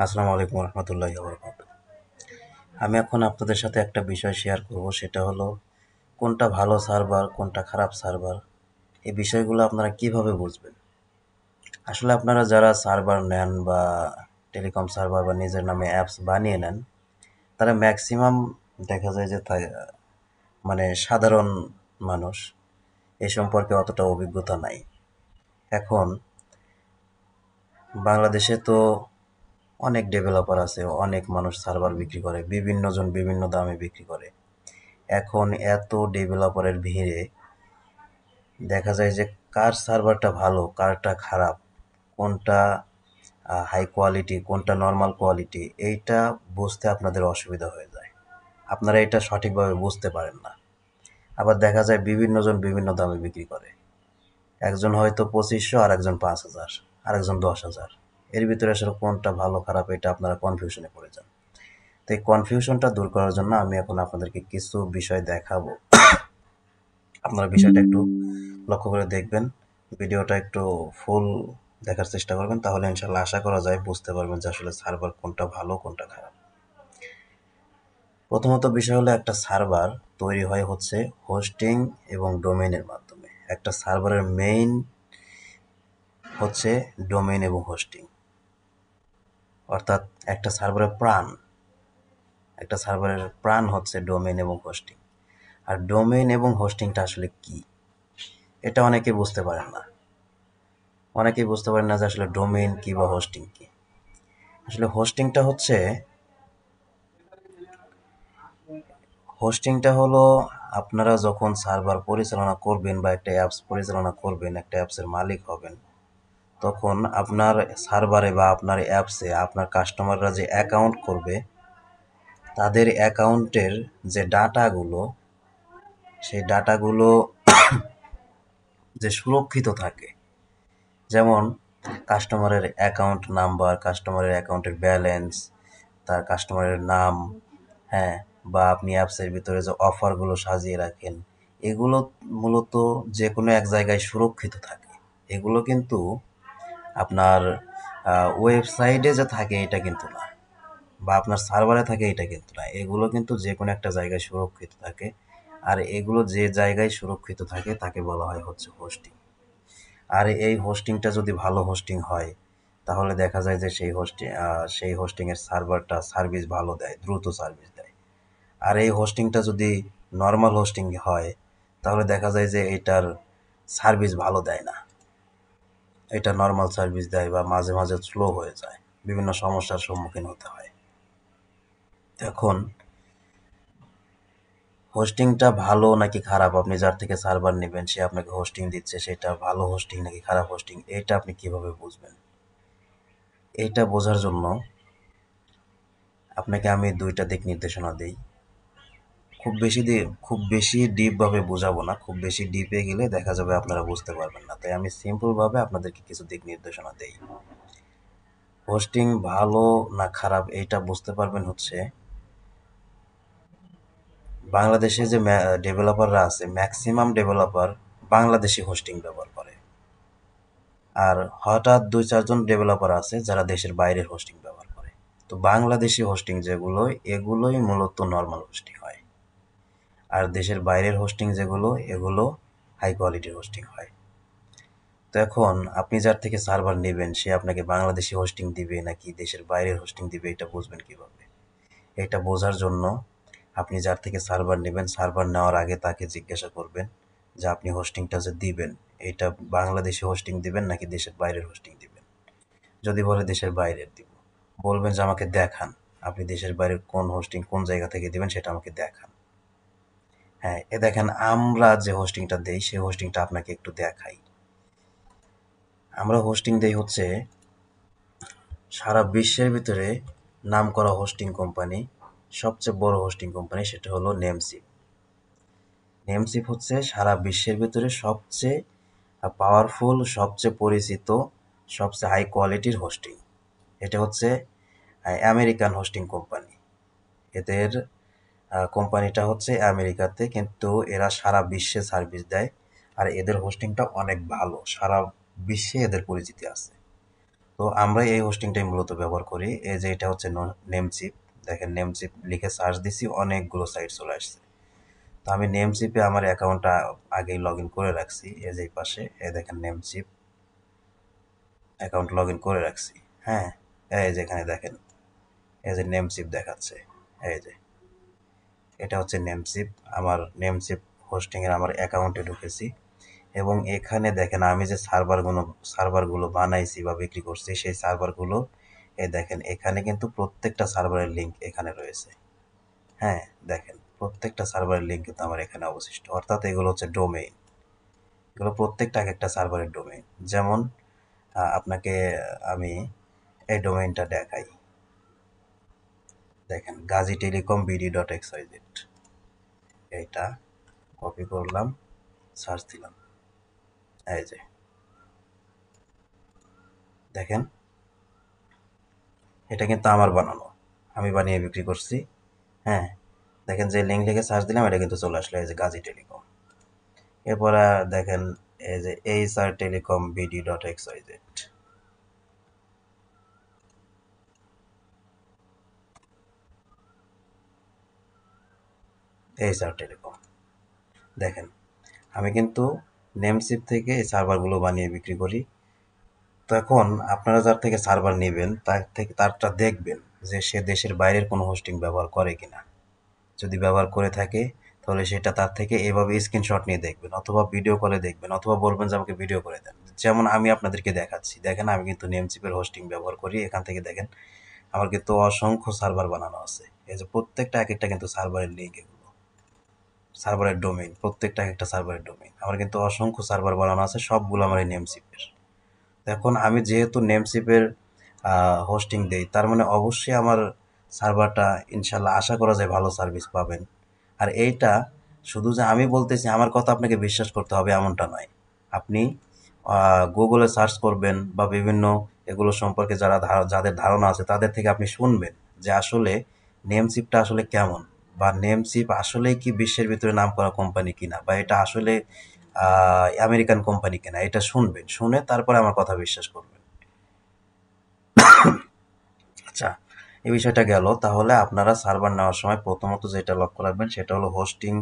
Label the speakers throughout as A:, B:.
A: আসসালামু আলাইকুম রহমতুল্লাহি ওয়া বারাকাতুহু। আমি এখন আপনাদের সাথে একটা বিষয় শেয়ার করব, সেটা হলো কোনটা ভালো সার্ভার, কোনটা খারাপ সার্ভার। এই বিষয়গুলো আপনারা কিভাবে বুঝবেন? আসলে আপনারা যারা সার্ভার নেন বা টেলিকম সার্ভার বা নিজের নামে অ্যাপস বানিয়ে নেন, তারা ম্যাক্সিমাম দেখা যায় যে মানে সাধারণ মানুষ এ সম্পর্কে অতটা অভিজ্ঞতা নাই। এখন বাংলাদেশে তো অনেক ডেভেলপার আছে, অনেক মানুষ সার্ভার বিক্রি করে, বিভিন্ন জন বিভিন্ন দামে বিক্রি করে। এখন এত ডেভেলপারের ভিড়ে দেখা যায় যে কার সার্ভারটা ভালো, কারটা খারাপ, কোনটা হাই কোয়ালিটি, কোনটা নরমাল কোয়ালিটি, এইটা বুঝতে আপনাদের অসুবিধা হয়ে যায়। আপনারা এটা সঠিকভাবে বুঝতে পারেন না। আবার দেখা যায় বিভিন্ন জন বিভিন্ন দামে বিক্রি করে। একজন হয়তো 2500, আর একজন 5000, আর একজন 10,000। এর ভিতরে আসলে কোনটা ভালো খারাপ এটা আপনারা কনফিউশনে পড়ে যান। তো এই কনফিউশনটা দূর করার জন্য আমি এখন আপনাদেরকে কিছু বিষয় দেখাবো। আপনারা বিষয়টা একটু লক্ষ্য করে দেখবেন, ভিডিওটা একটু ফুল দেখার চেষ্টা করবেন, তাহলে ইনশাল্লাহ আশা করা যায় বুঝতে পারবেন যে আসলে সার্ভার কোনটা ভালো কোনটা খারাপ। প্রথমত বিষয় হলো, একটা সার্ভার তৈরি হয় হচ্ছে হোস্টিং এবং ডোমেইনের মাধ্যমে। একটা সার্ভারের মেইন হচ্ছে ডোমেইন এবং হোস্টিং, অর্থাৎ একটা সার্ভারের প্রাণ, একটা সার্ভারের প্রাণ হচ্ছে ডোমেইন এবং হোস্টিং। আর ডোমেইন এবং হোস্টিংটা আসলে কি, এটা অনেকেই বুঝতে পারেন না যে আসলে ডোমেইন কি বা হোস্টিং কি। আসলে হোস্টিংটা হলো আপনারা যখন সার্ভার পরিচালনা করবেন বা একটা অ্যাপস পরিচালনা করবেন, একটা অ্যাপসের মালিক হবেন, তখন আপনার সার্ভারে বা আপনার অ্যাপসে আপনার কাস্টমাররা যে অ্যাকাউন্ট করবে, তাদের অ্যাকাউন্টের যে ডাটাগুলো, সেই ডাটাগুলো যে সুরক্ষিত থাকে, যেমন কাস্টমারের অ্যাকাউন্ট নাম্বার, কাস্টমারের অ্যাকাউন্টের ব্যালেন্স, তার কাস্টমারের নাম, হ্যাঁ, বা আপনি অ্যাপসের ভিতরে যে অফারগুলো সাজিয়ে রাখেন, এগুলো মূলত যে কোনো এক জায়গায় সুরক্ষিত থাকে। এগুলো কিন্তু আপনার ওয়েবসাইটে যে থাকে এটা কিন্তু না, বা আপনার সার্ভারে থাকে এটা কিন্তু না। এগুলো কিন্তু যে কোনো একটা জায়গায় সুরক্ষিত থাকে। আর এগুলো যে জায়গায় সুরক্ষিত থাকে তাকে বলা হয় হচ্ছে হোস্টিং। আর এই হোস্টিংটা যদি ভালো হোস্টিং হয়, তাহলে দেখা যায় যে সেই হোস্টিংয়ের সার্ভারটা সার্ভিস ভালো দেয়, দ্রুত সার্ভিস দেয়। আর এই হোস্টিংটা যদি নর্মাল হোস্টিং হয়, তাহলে দেখা যায় যে এটার সার্ভিস ভালো দেয় না, এটা নর্মাল সার্ভিস দেয় বা মাঝে মাঝে স্লো হয়ে যায়, বিভিন্ন সমস্যার সম্মুখীন হতে হয়। এখন হোস্টিংটা ভালো নাকি খারাপ, আপনি যার থেকে সার্ভার নেবেন সে আপনাকে হোস্টিং দিচ্ছে, সেটা ভালো হোস্টিং নাকি খারাপ হোস্টিং, এটা আপনি কিভাবে বুঝবেন? এটা বোঝার জন্য আপনাকে আমি দুইটা দিক নির্দেশনা দেই। খুব বেশি ডিপ ভাবে বোঝাবো না, খুব বেশি ডিপে গেলে দেখা যাবে আপনারা বুঝতে পারবেন না, তাই আমি সিম্পল ভাবে আপনাদেরকে কিছু দিক নির্দেশনা দেই। হোস্টিং ভালো না খারাপ এইটা বুঝতে পারবেন হচ্ছে, বাংলাদেশে যে ডেভেলপাররা আছে, ম্যাক্সিমাম ডেভেলপার বাংলাদেশি হোস্টিং ব্যবহার করে। আর হঠাৎ দুই চারজন ডেভেলপার আছে যারা দেশের বাইরের হোস্টিং ব্যবহার করে। তো বাংলাদেশি হোস্টিং যেগুলো, এগুলোই মূলত নর্মাল হোস্টিং হয়। আর দেশের বাইরের হোস্টিং যেগুলো, এগুলো হাই কোয়ালিটির হোস্টিং হয়। তো এখন আপনি যার থেকে সার্ভার নেবেন সে আপনাকে বাংলাদেশি হোস্টিং দিবে নাকি দেশের বাইরের হোস্টিং দিবে, এটা বুঝবেন কিভাবে? এটা বোঝার জন্য আপনি যার থেকে সার্ভার নেবেন, সার্ভার নেওয়ার আগে তাকে জিজ্ঞাসা করবেন যে আপনি হোস্টিংটা যে দিবেন, এটা বাংলাদেশি হোস্টিং দিবেন নাকি দেশের বাইরের হোস্টিং দিবেন। যদি বলে দেশের বাইরের দিব, বলবেন যে আমাকে দেখান, আপনি দেশের বাইরের কোন হোস্টিং কোন জায়গা থেকে দিবেন সেটা আমাকে দেখান। হ্যাঁ, এ দেখেন আমরা যে হোস্টিংটা দেই সেই হোস্টিংটা আপনাকে একটু দেখাই। আমরা হোস্টিং দেই হচ্ছে সারা বিশ্বের ভিতরে নামকরা হোস্টিং কোম্পানি, সবচেয়ে বড় হোস্টিং কোম্পানি সেটা হলো নেমসিপ। নেমসিপ হচ্ছে সারা বিশ্বের ভিতরে সবচেয়ে পাওয়ারফুল, সবচেয়ে পরিচিত, সবচেয়ে হাই কোয়ালিটির হোস্টিং। এটা হচ্ছে আমেরিকান হোস্টিং কোম্পানি। এদের কোম্পানিটা হচ্ছে আমেরিকাতে, কিন্তু এরা সারা বিশ্বে সার্ভিস দেয়। আর এদের হোস্টিংটা অনেক ভালো, সারা বিশ্বে এদের পরিচিতি আছে। তো তো আমরা এই হোস্টিংটাই মূলত ব্যবহার করি। এই যে এটা হচ্ছে নেমচিপ, দেখেন নেমচিপ লিখে সার্চ দিছি, অনেকগুলো সাইট চলে আসছে। তো আমি নেমচিপে আমার অ্যাকাউন্টটা আগেই লগ ইন করে রাখছি, এই যে এই পাশে এই দেখেন নেমচিপ অ্যাকাউন্ট লগ ইন করে রাখছি। হ্যাঁ, এই যে এখানে দেখেন এই যে নেমচিপ দেখাচ্ছে, এই যে এটা হচ্ছে নেমচিপ। আমার নেমচিপ হোস্টিংয়ের আমার অ্যাকাউন্টে ঢুকেছি এবং এখানে দেখেন আমি যে সার্ভারগুলো বানাইছি বা বিক্রি করছি সেই সার্ভারগুলো এই দেখেন এখানে কিন্তু প্রত্যেকটা সার্ভারের লিঙ্ক এখানে রয়েছে। হ্যাঁ, দেখেন প্রত্যেকটা সার্ভারের লিঙ্ক কিন্তু আমার এখানে অবশিষ্ট, অর্থাৎ এগুলো হচ্ছে ডোমেইন। এগুলো প্রত্যেকটা এক একটা সার্ভারের ডোমেইন। যেমন আপনাকে আমি এই ডোমেইনটা দেখাই, দেখেন গাজী টেলিকম BD.xyz, এইটা কপি করলাম, সার্চ দিলাম, এই যে দেখেন এটা কিন্তু আমার বানানো, আমি বানিয়ে বিক্রি করছি। হ্যাঁ, দেখেন যে লিঙ্ক লিখে সার্চ দিলাম এটা কিন্তু চলে আসলো, এই যে গাজী টেলিকম। এরপরে দেখেন এই যে HR telecom BD.xyz, HR telecom. দেখেন আমি কিন্তু নেমসিপ থেকে এই সার্ভারগুলো বানিয়ে বিক্রি করি। তো এখন আপনারা যার থেকে সার্ভার নেবেন তার থেকে তারটা দেখবেন যে সে দেশের বাইরের কোনো হোস্টিং ব্যবহার করে কিনা। যদি ব্যবহার করে থাকে তাহলে সেটা তার থেকে এভাবে স্ক্রিনশট নিয়ে দেখবেন, অথবা ভিডিও কলে দেখবেন, অথবা বলবেন যে আমাকে ভিডিও করে দেন। যেমন আমি আপনাদেরকে দেখাচ্ছি, দেখেন আমি কিন্তু নেমচিপের হোস্টিং ব্যবহার করি। এখান থেকে দেখেন আমার কিন্তু অসংখ্য সার্ভার বানানো আছে। এই যে প্রত্যেকটা এক একটা কিন্তু সার্ভারের লিঙ্ক, এগুলো সার্ভারের ডোমেইন, প্রত্যেকটা এক একটা সার্ভারের ডোমেইন। আমার কিন্তু অসংখ্য সার্ভার বানানো আছে, সবগুলো আমার এই নেমচিপের। এখন আমি যেহেতু নেমচিপের হোস্টিং দেই, তার মানে অবশ্যই আমার সার্ভারটা ইনশাল্লাহ আশা করা যায় ভালো সার্ভিস পাবেন। আর এইটা শুধু যে আমি বলতেছি আমার কথা আপনাকে বিশ্বাস করতে হবে এমনটা নয়। আপনি গুগলে সার্চ করবেন বা বিভিন্ন এগুলো সম্পর্কে যাদের ধারণা আছে তাদের থেকে আপনি শুনবেন যে আসলে নেমচিপটা আসলে কেমন, বা নেমচিপ আসলেই কি বিশ্বের ভিতরে নামকরা কোম্পানি কিনা, বা এটা আসলে আমেরিকান কোম্পানি কিনা, এটা শুনবেন, শুনে তারপরে আমার কথা বিশ্বাস করবেন। আচ্ছা, এই বিষয়টা গেল। তাহলে আপনারা সার্ভার নেওয়ার সময় প্রথমত যেটা লক্ষ্য রাখবেন সেটা হলো হোস্টিং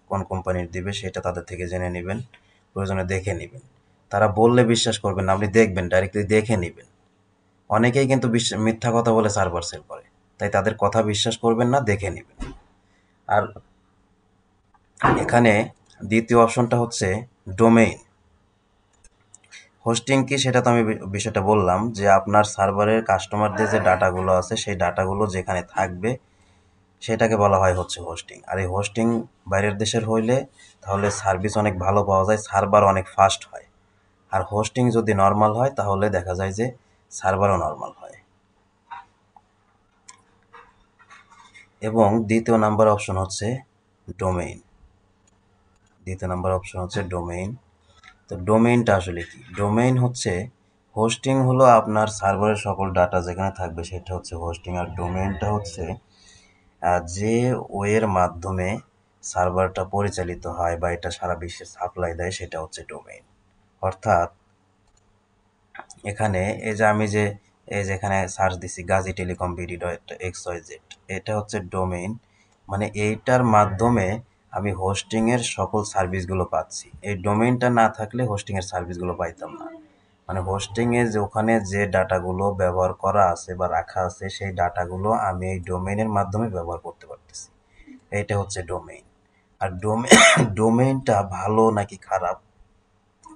A: কোন কোম্পানির দিবে সেটা তাদের থেকে জেনে নেবেন, প্রয়োজনে দেখে নেবেন। তারা বললে বিশ্বাস করবেন না, আপনি দেখবেন, ডাইরেক্টলি দেখে নেবেন। অনেকেই কিন্তু মিথ্যা কথা বলে সার্ভার সেল করে, তাই তাদের কথা বিশ্বাস করবেন না, দেখে নেবেন। আর এখানে দ্বিতীয় অপশনটা হচ্ছে ডোমেইন। হোস্টিং কি সেটা তো আমি বিষয়টা বললাম, যে আপনার সার্ভারের কাস্টমারদের যে ডাটাগুলো আছে সেই ডাটাগুলো যেখানে থাকবে সেটাকে বলা হয় হচ্ছে হোস্টিং। আর এই হোস্টিং বাইরের দেশের হইলে তাহলে সার্ভিস অনেক ভালো পাওয়া যায়, সার্ভার অনেক ফাস্ট হয়। আর হোস্টিং যদি নর্মাল হয় তাহলে দেখা যায় যে সার্ভারও নর্মাল হয়। এবং দ্বিতীয় নাম্বার অপশন হচ্ছে ডোমেইন। দ্বিতীয় নাম্বার অপশন হচ্ছে ডোমেইন। তো ডোমেইনটা আসলে কি? ডোমেইন হচ্ছে, হোস্টিং হলো আপনার সার্ভারের সকল ডাটা যেখানে থাকবে সেটা হচ্ছে হোস্টিং, আর ডোমেইনটা হচ্ছে যে ওয়ের মাধ্যমে সার্ভারটা পরিচালিত হয় বা এটা সারা বিশ্বে সাপ্লাই দেয় সেটা হচ্ছে ডোমেইন। অর্থাৎ এখানে এই যে আমি যে এই যে এখানে সার্চ দিছি গাজী টেলিকম BD.xyz, এটা হচ্ছে ডোমেইন। মানে এইটার মাধ্যমে আমি হোস্টিংয়ের সকল সার্ভিসগুলো পাচ্ছি। এই ডোমেইনটা না থাকলে হোস্টিংয়ের সার্ভিসগুলো পাইতাম না। মানে হোস্টিংয়ে যে ওখানে যে ডাটাগুলো ব্যবহার করা আছে বা রাখা আছে সেই ডাটাগুলো আমি এই ডোমেইনের মাধ্যমে ব্যবহার করতে পারতেছি। এইটা হচ্ছে ডোমেইন। আর ডোমেইনটা ভালো নাকি খারাপ,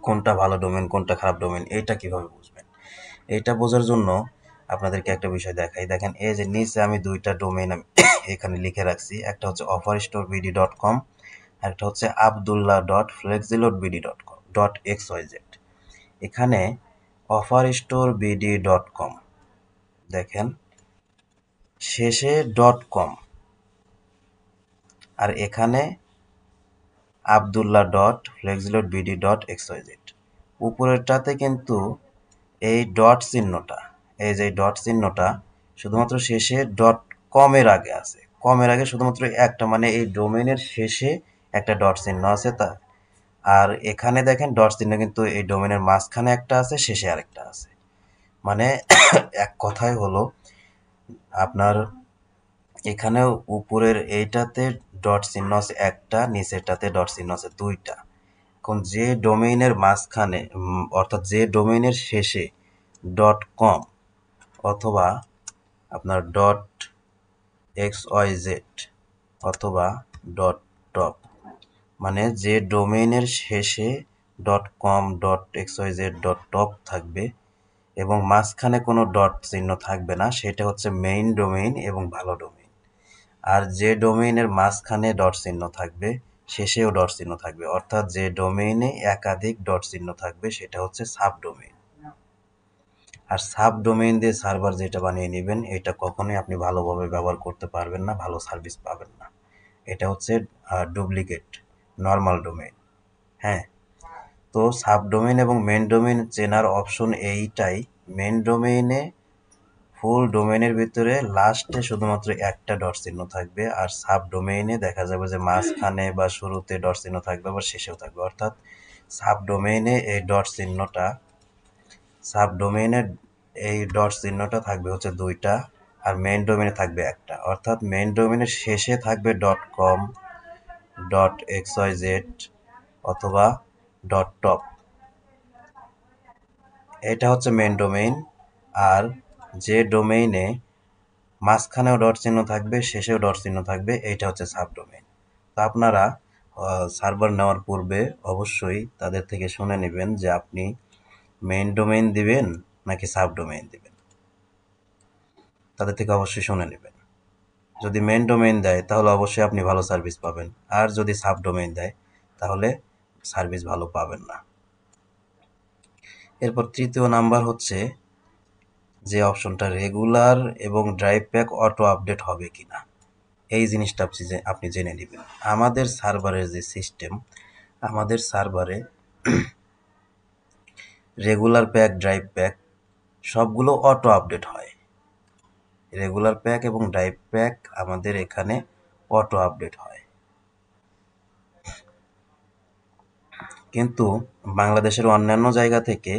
A: কোনটা ভালো ডোমেইন কোনটা খারাপ ডোমেইন, এইটা কিভাবে বুঝবেন? এইটা বোঝার জন্য আপনাদেরকে একটা বিষয় দেখাই। দেখেন এই যে নিচে আমি দুইটা ডোমেইন আমি এখানে লিখে রাখছি, একটা হচ্ছে offerstorebd.com, আর একটা হচ্ছে abdullah.flexilotbd.xyz। এখানে offerstorebd.com, দেখেন শেষে .com, আর এখানে abdullah.flexilotbd.xyz। উপরেরটাতে কিন্তু এই ডট চিহ্নটা, এই যে ডট চিহ্নটা শুধুমাত্র শেষে .com-এর আগে আছে, কমের আগে শুধুমাত্র একটা, মানে এই ডোমেইনের শেষে একটা ডট চিহ্ন আছে তা। আর এখানে দেখেন ডট চিহ্ন কিন্তু এই ডোমেইনের মাঝখানে একটা আছে, শেষে আরেকটা আছে। মানে এক কথায় হলো আপনার এখানে উপরের এইটাতে ডট চিহ্ন আছে একটা, নিচেরটাতে ডট চিহ্ন আছে দুইটা। এখন যে ডোমেইনের মাঝখানে অর্থাৎ যে ডোমেইনের শেষে ডট কম অথবা আপনার ডট XYZ অথবা ডট টপ, মানে যে ডোমেইনের শেষে dot com dot XYZ dot top থাকবে এবং মাঝখানে কোনো ডট চিহ্ন থাকবে না, সেটা হচ্ছে মেইন ডোমেইন এবং ভালো ডোমেইন। আর যে ডোমেইনের মাঝখানে ডট চিহ্ন থাকবে, শেষেও ডট চিহ্ন থাকবে, অর্থাৎ যে ডোমেইনে একাধিক ডট চিহ্ন থাকবে সেটা হচ্ছে সাব ডোমেইন। আর সাব ডোমেইন দিয়ে সার্ভার যেটা বানিয়ে নেবেন, এটা কখনোই আপনি ভালোভাবে ব্যবহার করতে পারবেন না, ভালো সার্ভিস পাবেন না। এটা হচ্ছে ডুপ্লিকেট নর্মাল ডোমেইন। হ্যাঁ, তো সাব ডোমেইন এবং মেন ডোমেইন চেনার অপশন এইটাই। মেন ডোমেইনে ফুল ডোমেইনের ভিতরে লাস্টে শুধুমাত্র একটা ডট চিহ্ন থাকবে, আর সাব ডোমেইনে দেখা যাবে যে মাঝখানে বা শুরুতে ডট চিহ্ন থাকবে, আবার শেষেও থাকবে। অর্থাৎ সাব ডোমেইনে এই ডট চিহ্নটা সাব ডোমেইনের এই ডট চিহ্নটা থাকবে হচ্ছে দুইটা, আর মেইন ডোমেইনে থাকবে একটা। অর্থাৎ মেইন ডোমেইনের শেষে থাকবে ডট কম ডট XYZ অথবা ডট টপ, এটা হচ্ছে মেইন ডোমেইন। আর যে ডোমেইনে মাঝখানেও ডট চিহ্ন থাকবে, শেষেও ডট চিহ্ন থাকবে, এইটা হচ্ছে সাব ডোমেইন। তো আপনারা সার্ভার নেওয়ার পূর্বে অবশ্যই তাদের থেকে শুনে নেবেন যে আপনি মেইন ডোমেইন দিবেন নাকি সাব ডোমেইন দিবেন, তাদের থেকে অবশ্যই শুনে নেবেন। যদি মেইন ডোমেইন দেয় তাহলে অবশ্যই আপনি ভালো সার্ভিস পাবেন, আর যদি সাব ডোমেইন দেয় তাহলে সার্ভিস ভালো পাবেন না। এরপর তৃতীয় নাম্বার হচ্ছে যে অপশনটা রেগুলার এবং ড্রাইভ প্যাক অটো আপডেট হবে কিনা, এই জিনিসটা আপনি জেনে নেবেন। আমাদের সার্ভারের যে সিস্টেম, আমাদের সার্ভারে রেগুলার প্যাক ড্রাইভ প্যাক সবগুলো অটো আপডেট হয়। রেগুলার প্যাক এবং ড্রাইভ প্যাক আমাদের এখানে অটো আপডেট হয়, কিন্তু বাংলাদেশের অন্যান্য জায়গা থেকে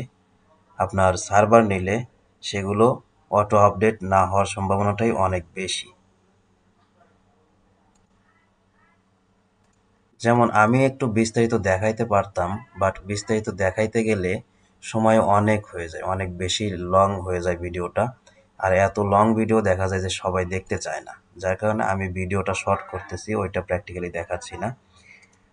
A: আপনার সার্ভার নিলে সেগুলো অটো আপডেট না হওয়ার সম্ভাবনাটাই অনেক বেশি। যেমন আমি একটু বিস্তারিত দেখাইতে পারতাম, বাট বিস্তারিত দেখাইতে গেলে সময় অনেক হয়ে যায়, অনেক বেশি লং হয়ে যায় ভিডিওটা। আর এত লং ভিডিও দেখা যায় যে সবাই দেখতে চায় না, যার কারণে আমি ভিডিওটা শর্ট করতেছি, ওইটা প্র্যাকটিক্যালি দেখাচ্ছি না।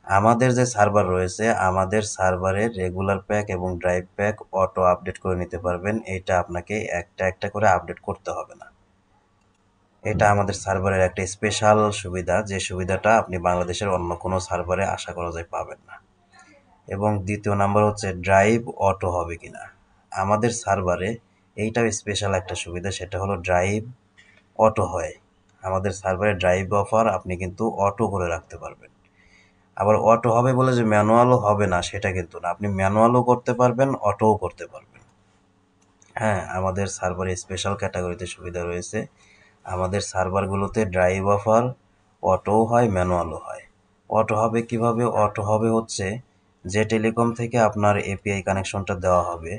A: আমাদের যে সার্ভার রয়েছে, আমাদের সার্ভারে রেগুলার প্যাক এবং ড্রাইভ প্যাক অটো আপডেট করে নিতে পারবেন। এটা আপনাকে একটা একটা করে আপডেট করতে হবে না। এটা আমাদের সার্ভারের একটা স্পেশাল সুবিধা, যে সুবিধাটা আপনি বাংলাদেশের অন্য কোনো সার্ভারে আশা করা যায় পাবেন না। এবং দ্বিতীয় নাম্বার হচ্ছে ড্রাইভ অটো হবে কিনা। আমাদের সার্ভারে এইটাও স্পেশাল একটা সুবিধা, সেটা হলো ড্রাইভ অটো হয়। আমাদের সার্ভারে ড্রাইভ অফার আপনি কিন্তু অটো করে রাখতে পারবেন। আবার অটো হবে বলে যে ম্যানুয়ালও হবে না সেটা কিন্তু না, আপনি ম্যানুয়ালও করতে পারবেন, অটোও করতে পারবেন। হ্যাঁ, আমাদের সার্ভারে স্পেশাল ক্যাটাগরিতে সুবিধা রয়েছে। আমাদের সার্ভারগুলোতে ড্রাইভ অফার অটোও হয়, ম্যানুয়ালও হয়। অটো হবে কিভাবে? অটো হবে হচ্ছে যে টেলিকম থেকে আপনার এপিআই কানেকশনটা দেওয়া হবে,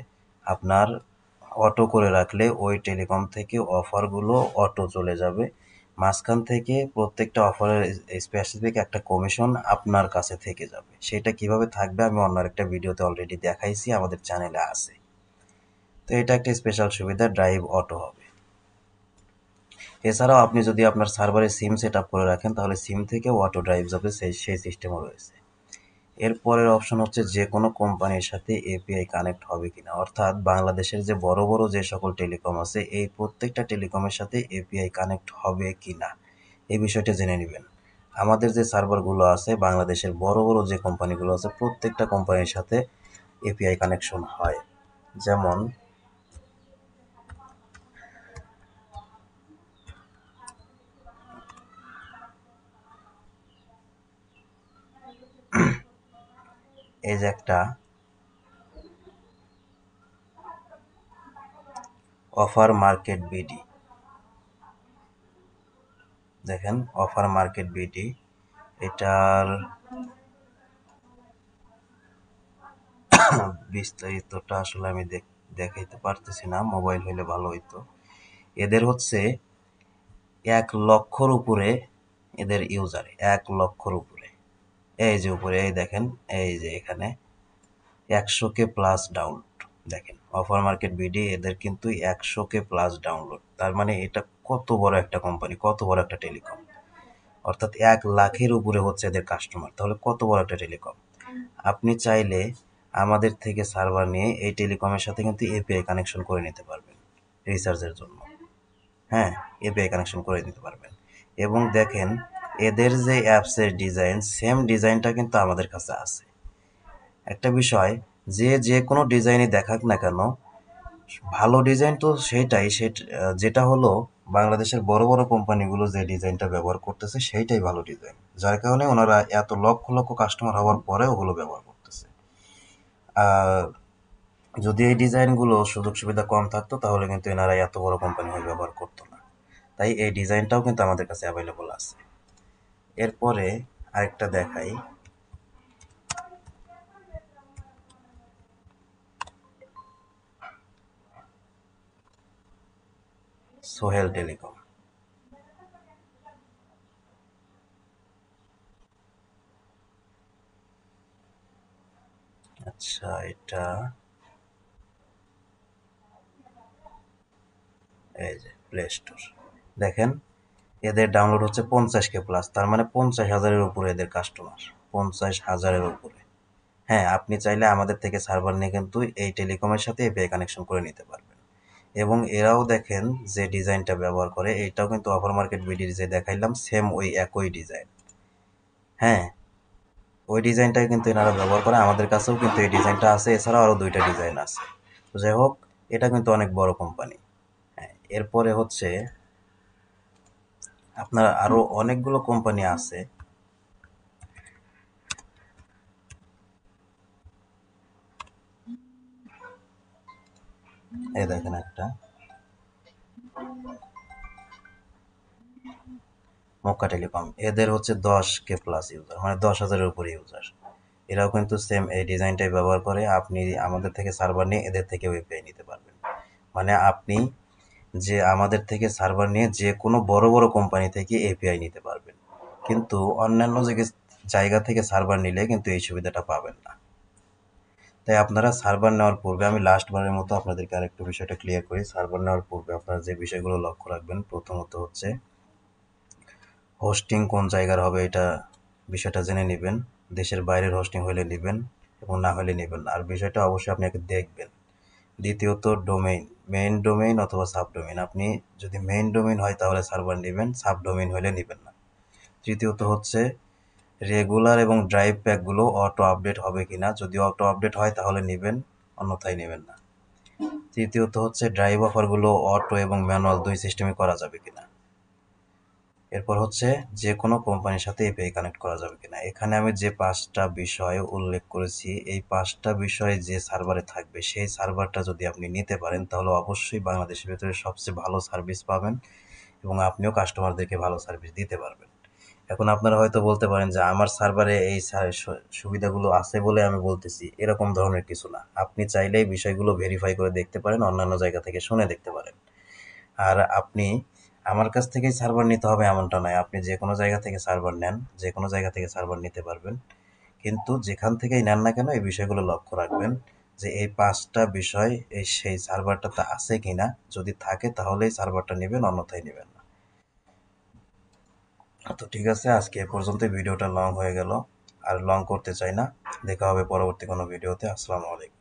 A: আপনার অটো করে রাখলে ওই টেলিকম থেকে অফারগুলো অটো চলে যাবে। মাঝখান থেকে প্রত্যেকটা অফারের স্পেসিফিক একটা কমিশন আপনার কাছে থেকে যাবে। সেটা কিভাবে থাকবে আমি অন্য একটা ভিডিওতে অলরেডি দেখাইছি, আমাদের চ্যানেলে আছে। তো এটা একটা স্পেশাল সুবিধা, ড্রাইভ অটো হবে। এছাড়াও আপনি যদি আপনার সার্ভারে সিম সেট আপ করে রাখেন তাহলে সিম থেকেও অটো ড্রাইভ যাবে, সেই সিস্টেমও রয়েছে। এরপরের অপশন হচ্ছে যে কোনো কোম্পানির সাথে এপিআই কানেক্ট হবে কিনা, অর্থাৎ বাংলাদেশের যে বড় বড় যে সকল টেলিকম আছে এই প্রত্যেকটা টেলিকমের সাথে এপিআই কানেক্ট হবে কিনা এই বিষয়টা জেনে নেবেন। আমাদের যে সার্ভারগুলো আছে বাংলাদেশের বড় বড় যে কোম্পানিগুলো আছে প্রত্যেকটা কোম্পানির সাথে এপিআই কানেকশন হয়। যেমন এই যে একটা অফার মার্কেট বিডি, দেখেন অফার মার্কেট বিডি, এটার বিস্তারিতটা আসলে আমি দেখাইতে পারতেছি না, মোবাইল হইলে ভালো হইতো। এদের হচ্ছে 1,00,000-র উপরে এদের ইউজার, 1,00,000-র উপরে। এই যে উপরে এই দেখেন, এই যে এখানে 100K প্লাস ডাউনলোড। দেখেন অফার মার্কেট বিডি এদের কিন্তু 100K প্লাস ডাউনলোড। তার মানে এটা কত বড় একটা কোম্পানি, কত বড় একটা টেলিকম। অর্থাৎ 1,00,000-এর উপরে হচ্ছে এদের কাস্টমার, তাহলে কত বড় একটা টেলিকম। আপনি চাইলে আমাদের থেকে সার্ভার নিয়ে এই টেলিকমের সাথে কিন্তু এপিআই কানেকশন করে নিতে পারবেন রিচার্জের জন্য। হ্যাঁ, এপিআই কানেকশন করে নিতে পারবেন। এবং দেখেন এদের যে অ্যাপসের ডিজাইন, সেম ডিজাইনটা কিন্তু আমাদের কাছে আছে। একটা বিষয়, যে কোনো ডিজাইনই দেখাক না কেন, ভালো ডিজাইন তো সেটাই, যেটা হলো বাংলাদেশের বড় বড় কোম্পানিগুলো যে ডিজাইনটা ব্যবহার করতেছে সেইটাই ভালো ডিজাইন, যার কারণে ওনারা এত লক্ষ লক্ষ কাস্টমার হওয়ার পরে ওগুলো ব্যবহার করতেছে। আর যদি এই ডিজাইনগুলো সুযোগ সুবিধা কম থাকতো তাহলে কিন্তু এনারা এত বড় কোম্পানি হয়ে ব্যবহার করতো না। তাই এই ডিজাইনটাও কিন্তু আমাদের কাছে অ্যাভেলেবল আছে। এরপরে আরেকটা দেখাই, সোহেল টেলিকম। আচ্ছা, এটা এই যে প্লে স্টোর, দেখেন এদের ডাউনলোড হচ্ছে 50K প্লাস, তার মানে 50,000-এর উপরে এদের কাস্টমার, 50,000-এর উপরে। হ্যাঁ, আপনি চাইলে আমাদের থেকে সার্ভার নিয়ে কিন্তু এই টেলিকমের সাথে এপিআই কানেকশন করে নিতে পারবেন। এবং এরাও দেখেন যে ডিজাইনটা ব্যবহার করে, এইটাও কিন্তু অফার মার্কেট বিডির যে দেখাইলাম সেম ওই একই ডিজাইন। হ্যাঁ, ওই ডিজাইনটাই কিন্তু এনারা ব্যবহার করে, আমাদের কাছেও কিন্তু এই ডিজাইনটা আছে, এছাড়াও আরও 2টা ডিজাইন আছে। তো যাই হোক, এটা কিন্তু অনেক বড় কোম্পানি। হ্যাঁ, এরপরে হচ্ছে আপনার আরও অনেকগুলো কোম্পানি আছে। এই দেখেন একটা মক্কা টেলিকম, এদের হচ্ছে 10K প্লাস ইউজার, মানে 10,000-এর উপরে ইউজার। এরাও কিন্তু সেম এই ডিজাইনটাই ব্যবহার করে। আপনি আমাদের থেকে সার্ভার নিয়ে এদের থেকে এপিআই নিতে পারবেন। মানে আপনি যে আমাদের থেকে সার্ভার নিয়ে যে কোনো বড় বড় কোম্পানি থেকে এপিআই নিতে পারবেন, কিন্তু অন্যান্য জায়গা থেকে সার্ভার নিলে কিন্তু এই সুবিধাটা পাবেন না। তাই আপনারা সার্ভার নেওয়ার পূর্বে, আমি লাস্টবারের মতো আপনাদেরকে আরেকটু বিষয়টা ক্লিয়ার করি। সার্ভার নেওয়ার পূর্বে আপনারা যে বিষয়গুলো লক্ষ্য রাখবেন, প্রথমত হচ্ছে হোস্টিং কোন জায়গার হবে এটা বিষয়টা জেনে নেবেন। দেশের বাইরের হোস্টিং হলে নেবেন এবং না হলে নেবেন না, আর বিষয়টা অবশ্যই আপনি আগে দেখবেন। দ্বিতীয়ত ডোমেইন, মেইন ডোমেইন অথবা সাব ডোমেইন। আপনি যদি মেইন ডোমেইন হয় তাহলে সার্ভার নেবেন, সাব ডোমেইন হলে নেবেন না। তৃতীয়ত হচ্ছে রেগুলার এবং ড্রাইভ প্যাকগুলো অটো আপডেট হবে কিনা, যদি অটো আপডেট হয় তাহলে নেবেন, অন্যথায় নেবেন না। তৃতীয়ত হচ্ছে ড্রাইভ অফারগুলো অটো এবং ম্যানুয়াল 2 সিস্টেমে করা যাবে কিনা। এরপর হচ্ছে যে কোনো কোম্পানির সাথে এপিআই কানেক্ট করা যাবে কিনা। এখানে আমি যে 5টা বিষয় উল্লেখ করেছি, এই 5টা বিষয় যে সার্ভারে থাকবে সেই সার্ভারটা যদি আপনি নিতে পারেন তাহলে অবশ্যই বাংলাদেশের ভেতরে সবচেয়ে ভালো সার্ভিস পাবেন এবং আপনিও কাস্টমারদেরকে ভালো সার্ভিস দিতে পারবেন। এখন আপনারা হয়তো বলতে পারেন যে আমার সার্ভারে এই সুবিধাগুলো আছে বলে আমি বলতেছি, এরকম ধরনের কিছু না। আপনি চাইলে এই বিষয়গুলো ভেরিফাই করে দেখতে পারেন, অন্যান্য জায়গা থেকে শুনে দেখতে পারেন। আর আপনি আমার কাছ থেকেই সার্ভার নিতে হবে এমনটা নয়, আপনি যে কোনো জায়গা থেকে সার্ভার নেন, যে কোনো জায়গা থেকে সার্ভার নিতে পারবেন। কিন্তু যেখান থেকেই নেন না কেন এই বিষয়গুলো লক্ষ্য রাখবেন যে এই 5টা বিষয় এই সেই সার্ভারটাতে আছে কিনা, যদি থাকে তাহলেই সার্ভারটা নেবেন, অন্যথায় নেবেন না। তো ঠিক আছে, আজকে এ পর্যন্তই। ভিডিওটা লং হয়ে গেল, আর লং করতে চাই না। দেখা হবে পরবর্তী কোনো ভিডিওতে। আসসালামু আলাইকুম।